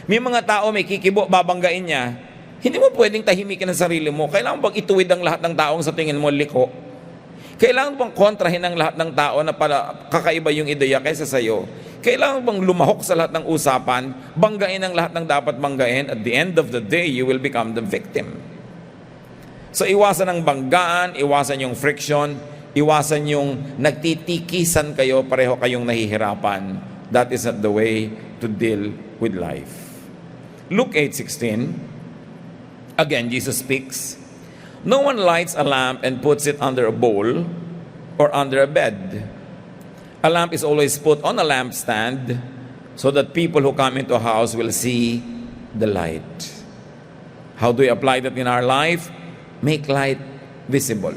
May mga tao may kikibo, babanggain niya. Hindi mo pwedeng tahimikin ang sarili mo. Kailangan bang ituwid ang lahat ng taong sa tingin mo liko? Kailangan bang kontrahin ang lahat ng tao na pala kakaiba yung ideya kaysa sa'yo? Kailangan bang lumahok sa lahat ng usapan, banggain ang lahat ng dapat banggain? At the end of the day, you will become the victim. So iwasan ang banggaan, iwasan yung friction, iwasan yung nagtitikisan kayo, pareho kayong nahihirapan. That is not the way to deal with life. Luke 8:16, again, Jesus speaks, "No one lights a lamp and puts it under a bowl or under a bed. A lamp is always put on a lampstand so that people who come into a house will see the light." How do we apply that in our life? Make light visible.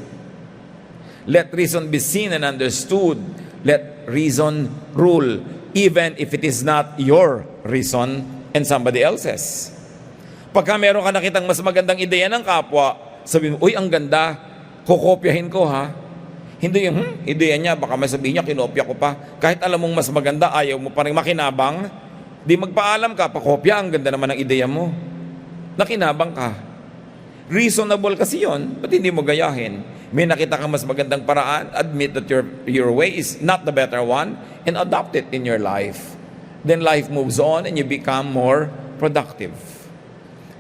Let reason be seen and understood. Let reason rule, even if it is not your reason and somebody else's. Pagka meron ka nakitang mas magandang ideya ng kapwa, sabi mo, uy, ang ganda, kukopyahin ko ha. Hindi yung, ideya niya, baka masabihin niya, kinopya ko pa. Kahit alam mong mas maganda, ayaw mo pa rin makinabang, Di magpaalam ka, pakopya, ang ganda naman ng ideya mo. Nakinabang ka. Reasonable kasi yon, ba't hindi mo gayahin? May nakita kang mas magandang paraan, admit that your way is not the better one, and adopt it in your life. Then life moves on and you become more productive.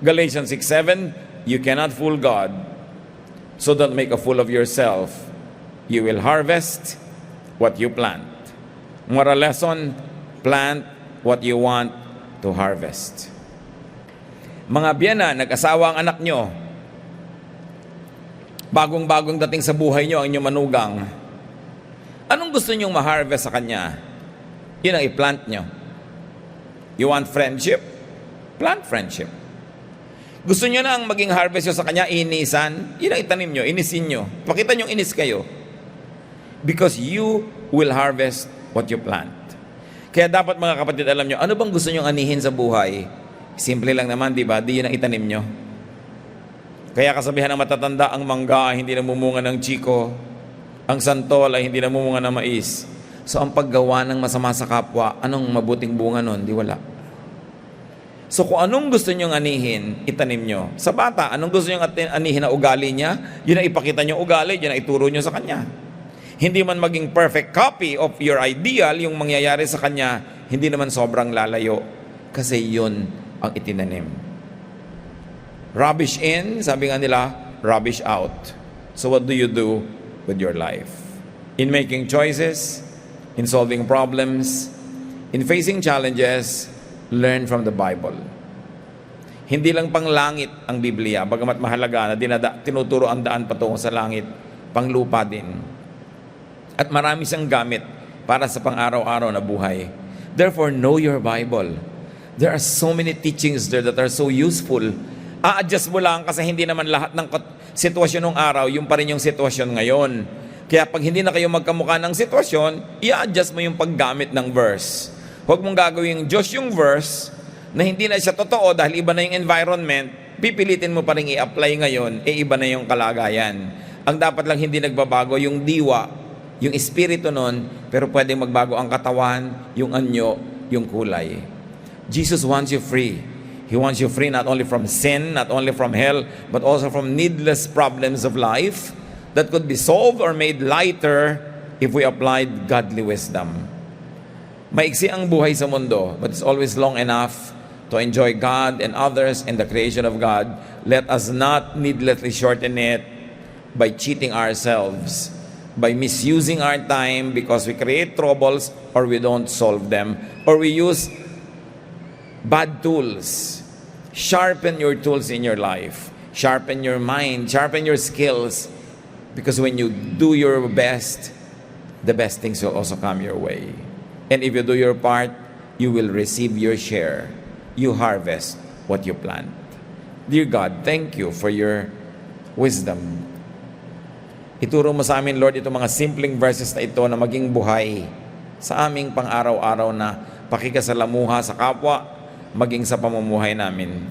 Galatians 6:7, you cannot fool God, so don't make a fool of yourself. You will harvest what you plant. Moral lesson, plant what you want to harvest. Mga biyana, nag-asawa ang anak nyo. Bagong-bagong dating sa buhay nyo ang inyong manugang. Anong gusto nyong ma-harvest sa kanya? Yun ang i-plant nyo. You want friendship? Plant friendship. Gusto nyo na ang maging harvest nyo sa kanya, inisan? Yun ang itanim nyo, inisin nyo. Pakita nyo inis kayo. Because you will harvest what you plant. Kaya dapat mga kapatid, alam nyo, ano bang gusto nyong anihin sa buhay? Simple lang naman, di ba? Di yun ang itanim nyo. Kaya kasabihan ng matatanda, ang mangga ay hindi namumunga ng chiko, ang santol ay hindi namumunga ng mais. So ang paggawa ng masama sa kapwa, anong mabuting bunga nun? Di wala. So kung anong gusto nyong anihin, itanim nyo. Sa bata, anong gusto nyong anihin na ugali niya? Yun ang ipakita nyo ugali, yun ang ituro nyo sa kanya. Hindi man maging perfect copy of your ideal, yung mangyayari sa kanya, hindi naman sobrang lalayo. Kasi yun ang itinanim. Rubbish in, sabi nga nila, rubbish out. So what do you do with your life? In making choices, in solving problems, in facing challenges, learn from the Bible. Hindi lang pang langit ang Biblia, bagamat mahalaga na tinuturo ang daan patungo sa langit, pang lupa din. At marami siyang gamit para sa pang-araw-araw na buhay. Therefore, know your Bible. There are so many teachings there that are so useful. A-adjust mo lang kasi hindi naman lahat ng sitwasyon ng araw, yung pa rin yung sitwasyon ngayon. Kaya pag hindi na kayo magkamukha ng sitwasyon, i-adjust mo yung paggamit ng verse. Huwag mong gagawin Diyos yung verse na hindi na siya totoo dahil iba na yung environment, pipilitin mo pa rin i-apply ngayon, iba na yung kalagayan. Ang dapat lang hindi nagbabago yung diwa, yung espiritu nun, pero pwedeng magbago ang katawan, yung anyo, yung kulay. Jesus wants you free. He wants you free not only from sin, not only from hell, but also from needless problems of life that could be solved or made lighter if we applied godly wisdom. Maiksi ang buhay sa mundo, but it's always long enough to enjoy God and others and the creation of God. Let us not needlessly shorten it by cheating ourselves, by misusing our time because we create troubles or we don't solve them, or we use bad tools. Sharpen your tools in your life. Sharpen your mind. Sharpen your skills. Because when you do your best, the best things will also come your way. And if you do your part, you will receive your share. You harvest what you plant. Dear God, thank you for your wisdom. Ituro mo sa amin, Lord, itong mga simpleng verses na ito na maging buhay sa aming pang-araw-araw na pakikasalamuha sa kapwa, maging sa pamumuhay namin.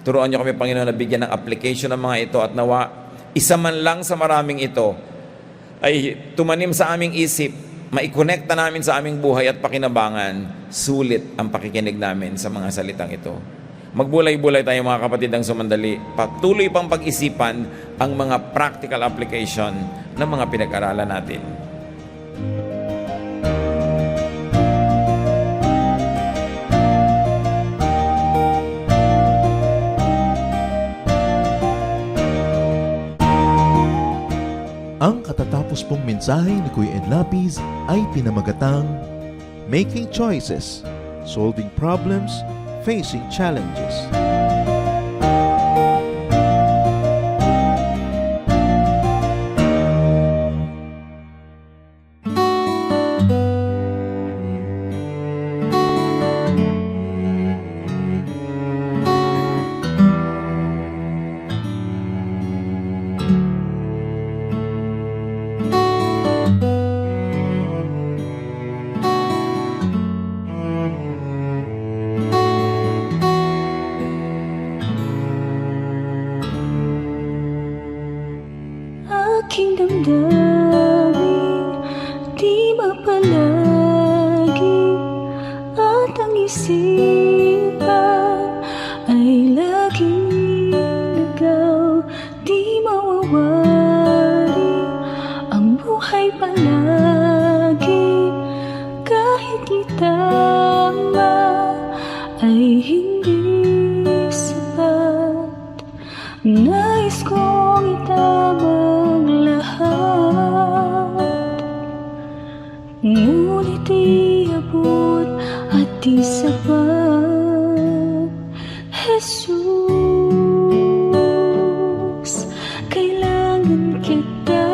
Turuan niyo kami, Panginoon, na bigyan ng application ng mga ito at nawa, isa man lang sa maraming ito ay tumanim sa aming isip, maikonekta namin sa aming buhay at pakinabangan, sulit ang pakikinig namin sa mga salitang ito. Magbulay-bulay tayo mga kapatid ng sumandali, patuloy pang pag-isipan ang mga practical application ng mga pinag-aralan natin. Ang katatapos pong mensahe ni Kuya Ed Lapid ay pinamagatang Making Choices, Solving Problems, Facing Challenges. Aking damdamin, di mapalagi at ang isip isipan ay laging ligaw, di mawawari ang buhay palagi. Kahit itama ay hindi sapat, nais kong itama ang lahat. Ngunit iabot at di sapat. Jesus, kailangan kita.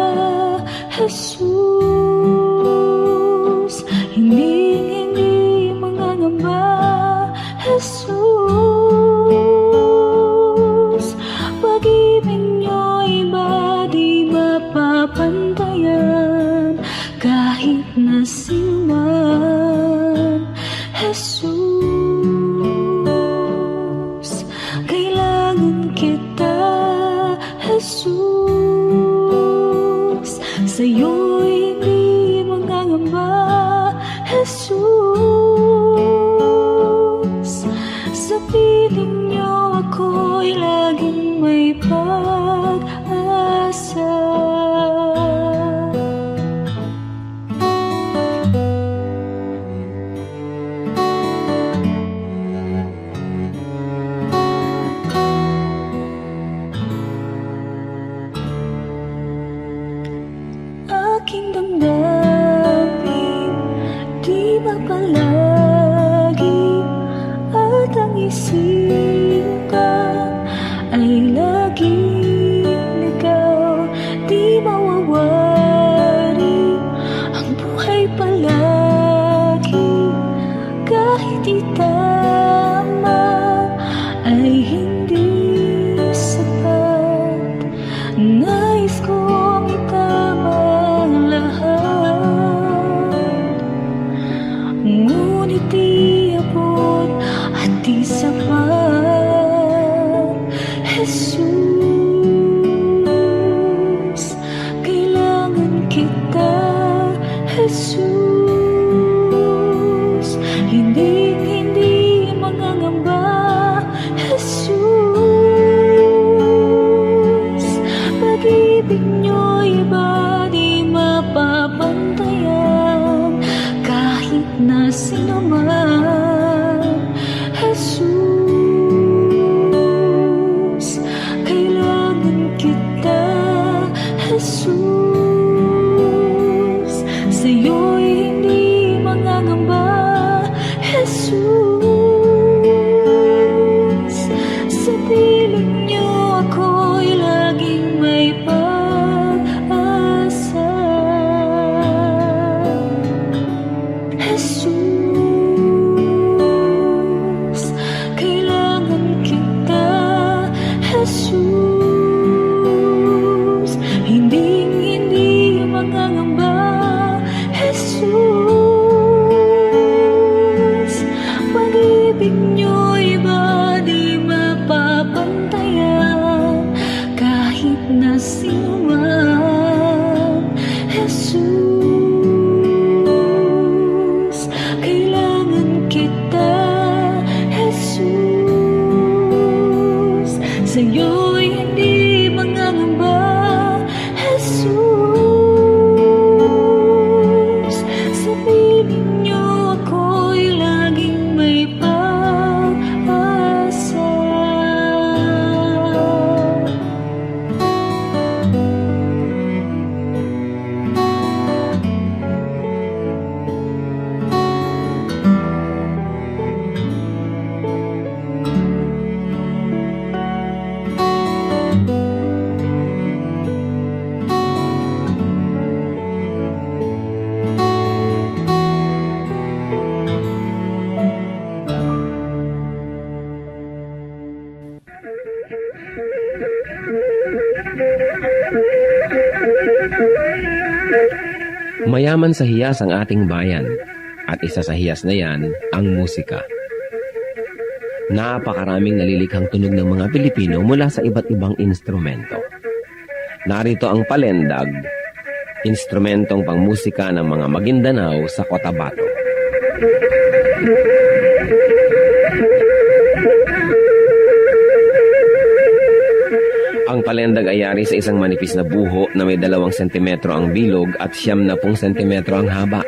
Jesus, hindi mangangamba. Jesus, pag-ibig niyo'y ba di mapapantayan kahit na sinuman. Jesus, kailangan kita. Jesus, sa'yo'y hindi mangangamba. Jesus, sa piling niyo ako'y laging may pag-asa. Aking damdamin, di ba palagi at ang isipan ay laging ligaw, di mawawari ang buhay palagi. Kahit itama ay hindi sapat, nais kong itama ang lahat. Ngunit iabot at di sapat. Jesus, kailangan kita. Jesus, hindi mangangamba. Jesus, pag-ibig niyo'y ba di mapapantayan kahit na sino man. Jesus, kailangan kita. Jesus, sa'yo'y hindi mangangamba. Jesus, sa piling niyo ako'y laging may pag-asa. Jesus, kailangan kita. Jesus, hindi mangangamba. Jesus, pag-ibig niyo'y ba di mapapantayan kahit na sino man. Jesus, kailangan kita. Jesus, sa'yo'y hindi mangangamba. Jesus, sa piling niyo ako'y laging may pag-asa. Mayaman sa hiyas ang ating bayan, at isa sa hiyas na yan ang musika. Napakaraming nalilikhang tunog ng mga Pilipino mula sa iba't ibang instrumento. Narito ang palendag, instrumentong pangmusika ng mga Maguindanao sa Cotabato. palendag ay yari sa isang manipis na buho na may 2 sentimetro ang bilog at 90 sentimetro ang haba.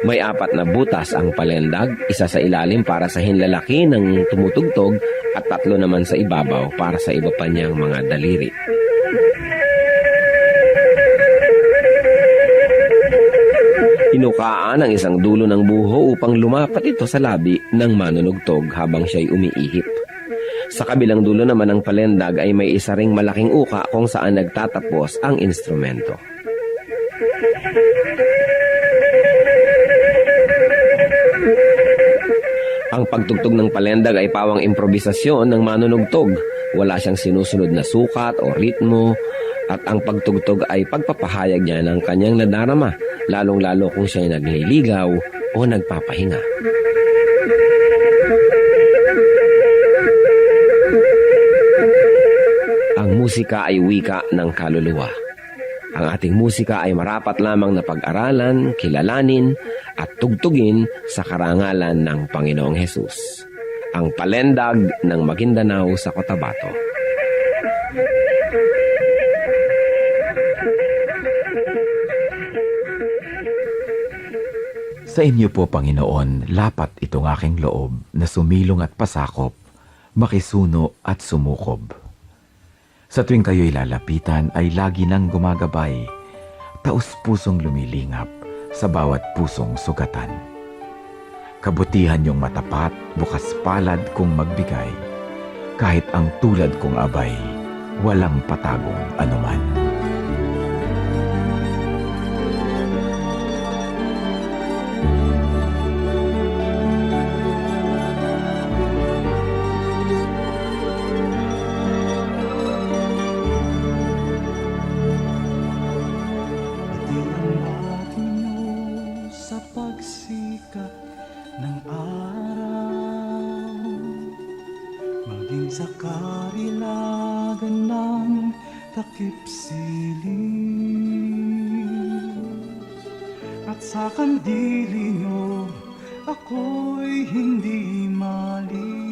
May 4 na butas ang palendag, isa sa ilalim para sa hinlalaki ng tumutugtog at 3 naman sa ibabaw para sa iba pa niyang mga daliri. Hinukaan ang isang dulo ng buho upang lumapat ito sa labi ng manunugtog habang siya'y umiihip. Sa kabilang dulo naman ng palendag ay may isa ring malaking uka kung saan nagtatapos ang instrumento. Ang pagtugtog ng palendag ay pawang improbisasyon ng manunugtog. Wala siyang sinusunod na sukat o ritmo at ang pagtugtog ay pagpapahayag niya ng kanyang nadarama, lalong-lalo kung siya'y nagliligaw o nagpapahinga. Ang musika ay wika ng kaluluwa. Ang ating musika ay marapat lamang na pag-aralan, kilalanin, at tugtugin sa karangalan ng Panginoong Hesus. Ang palendag ng Maguindanao sa Cotabato. Sa inyo po, Panginoon, lapat itong aking loob na sumilong at pasakop, makisuno at sumukob. Sa tuwing kayo'y lalapitan ay lagi nang gumagabay, taus-pusong lumilingap sa bawat pusong sugatan. Kabutihan niyong matapat, bukas palad kong magbigay, kahit ang tulad kong abay, walang patagong anuman. Sa karilagan ng takip siling at sa kandili nyo ako'y hindi maliligaw.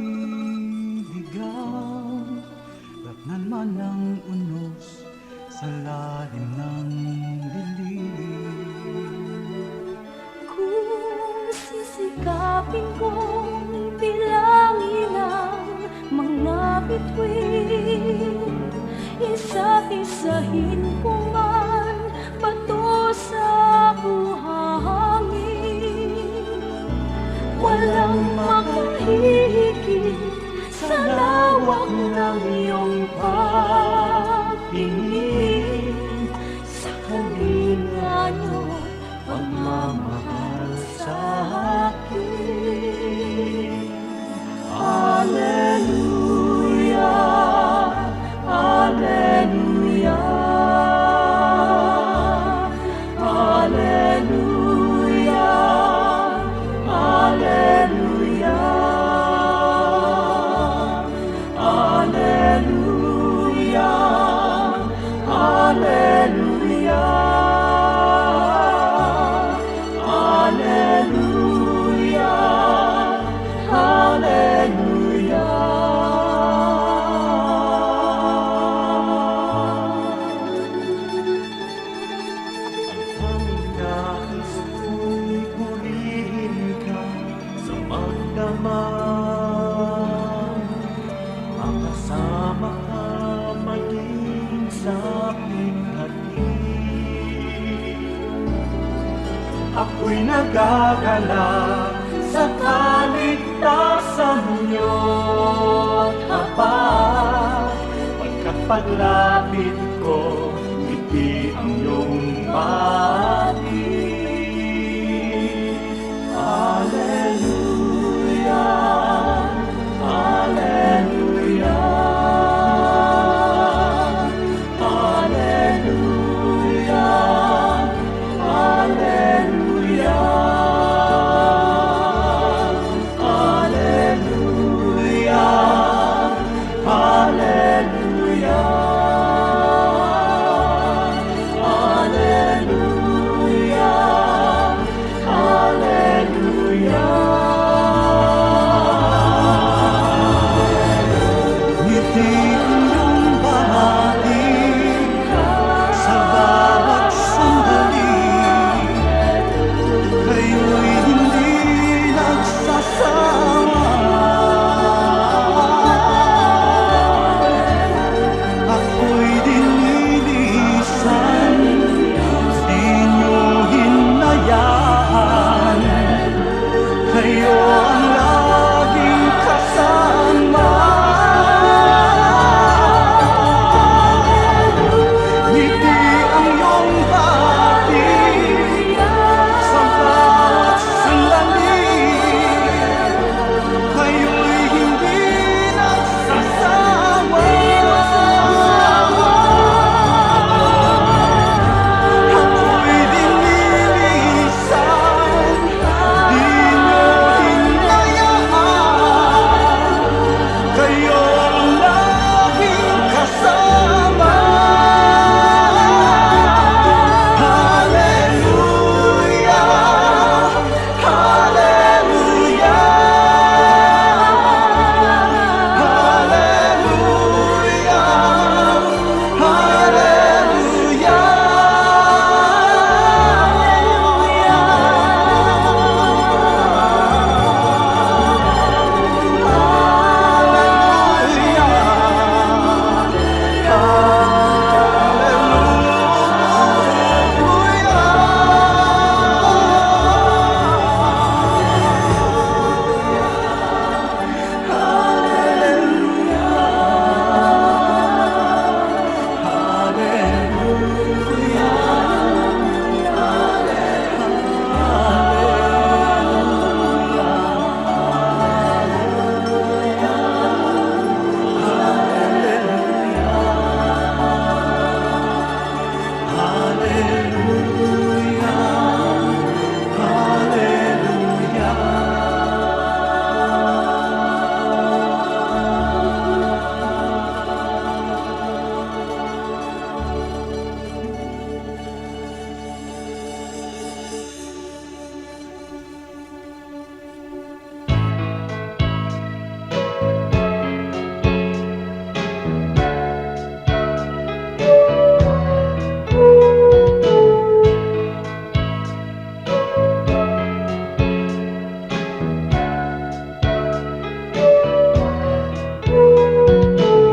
Latnan man ang unos sa lalim ng dilim. Kung sisikapin kong bilangin ang mga bituin, isa-isahin ko man bato sa buhangin. Walang makahihigit sa lawak ng iyong pagtingin, sa kalinga nyo pagmamahal sa akin. Hallelujah, Hallelujah, Hallelujah, Hallelujah, Hallelujah, Hallelujah, makasama ka maging sa aking hatid. Ako'y nagagalak sa kaligtasan niyo't habang pagkat paglapit ko, ngiti ang iyong bati. Hallelujah, Hallelujah, Hallelujah, Hallelujah, Hallelujah, Hallelujah.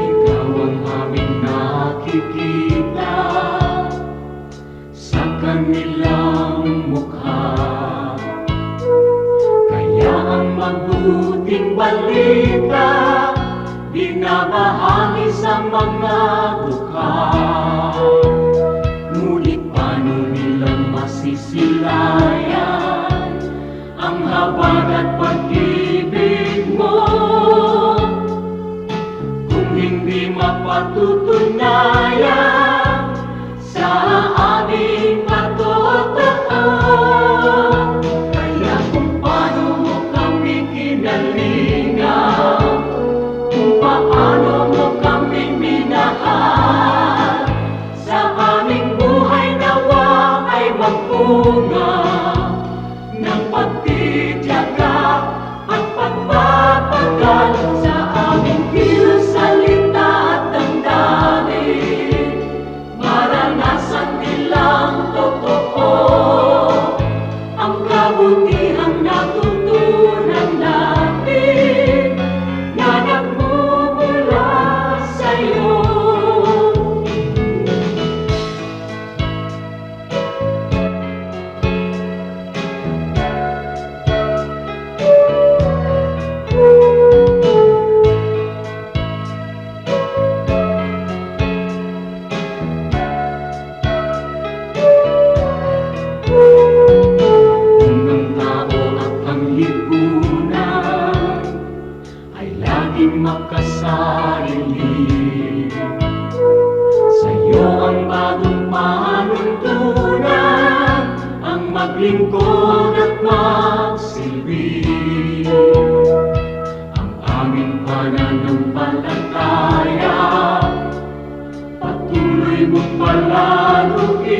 Ikaw ang aming nakikita sa kanilang mukha. Kaya ang mabuting balita binabahagi sa mga dukha. Ngunit paano nilang masisilayan ang habag at pag-ibig mo kung hindi mapatutunayan sa aming patotoo? Kaya kung paano mo kami kinalingan, kung paano mo kami minahal, sa aming buhay nawa ay magbunga ng pagtitiyaga at pagpapagal sa aming kilos, salita at damdamin. Maranasan nilang totoo ang kabutihang natutunan natin na nagmumula sa'yo. Kung ang tao at ang lipunan ay laging makasarili, sa'yo ang bagong panuntunan, ang maglingkod at magsilbi. Ang aming pananampalataya patuloy mong palaluin,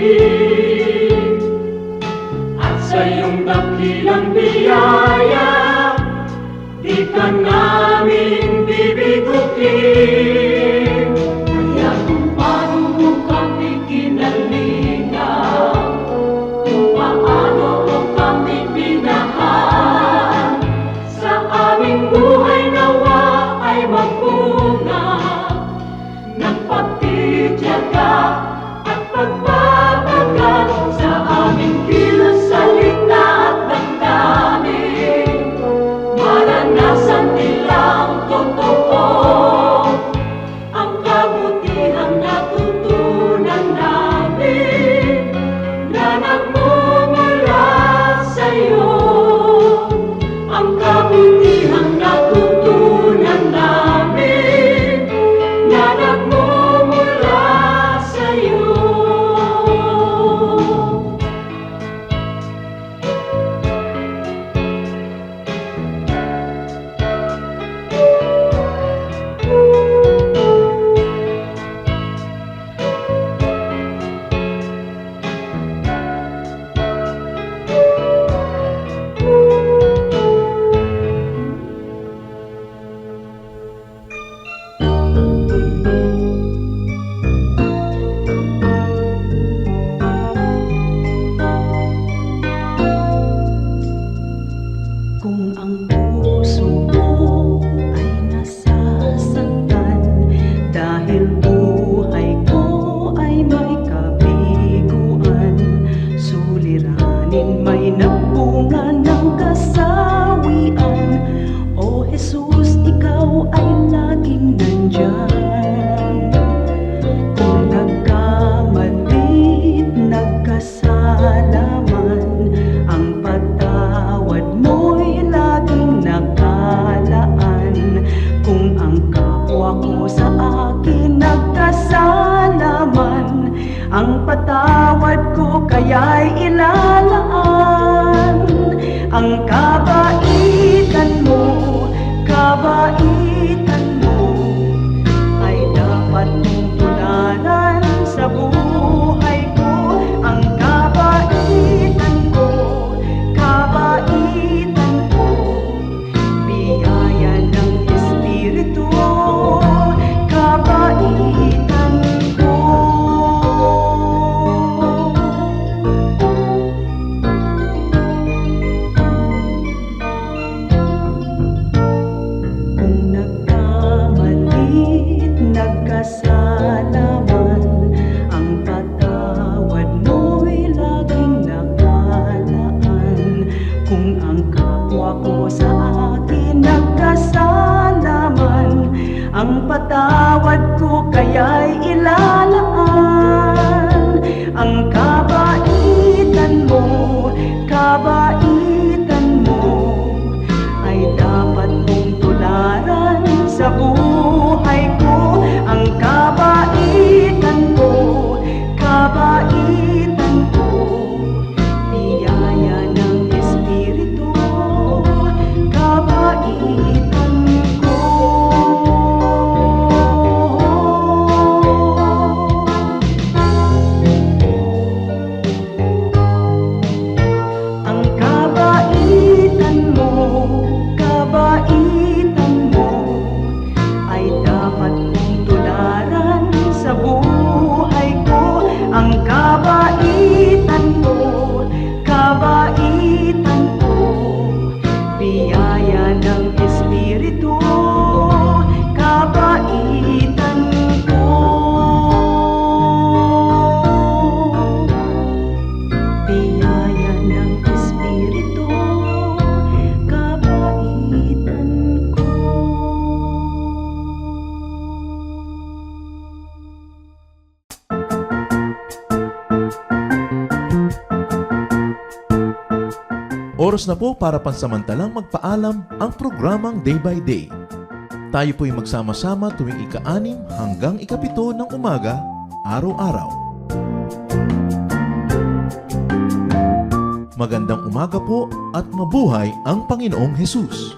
at sa iyong dakilang biyaya di ka namin bibigutin. Kaya kung paano mo kami kinalingan, kung paano mo kami minahal, sa aming buhay nawa ay magbunga ng pagtitiyaga at pagpapagal sa aming kilos, salita at damdamin. Maranasan nilang totoo ang kabutihang natutunan namin na nagmumula sa'yo. Ang kabutihang natutunan namin na nagmumula sa'yo. Kung ang puso mo ay nasasaktan dahil buhay ko ay may kabiguan, suliranin may nagbunga ng kasawian. O Jesus, ikaw ay laging nandyan. Kung nagkamali't nagkasala man, ang patawad mo'y laging nakalaan. Kung ang kapwa ko sa akin nagkasala man, ang patawad patawad ko kaya'y ilalaan. Ang kabaitan mo ay dapat mong tularan sa buhay ko. Ang kabaitan ko, biyaya ng Espiritu, kabaitan ko. Kung nagkamali't nagkasala man, ang patawad mo'y laging nakalaan. Kung ang kapwa ko sa akin nagkasala man, ang patawad ko kaya'y ilalaan. Ang kabaitan mo ay dapat mong tularan sa buhay ko. Ang kabaitan ko, biyaya ng Espiritu, kabaitan ko. Ang kabaitan mo ay dapat mong tularan sa buhay ko. Ang kabaitan ko, biyaya ng Espiritu, kabaitan ko. Biyaya ng Espiritu, kabaitan ko. Oras na po para pansamantalang magpaalam ang programang Day by Day. Tayo po'y magsama-sama tuwing ika-6 hanggang ika-7 ng umaga, araw-araw. Magandang umaga po at mabuhay ang Panginoong Hesus.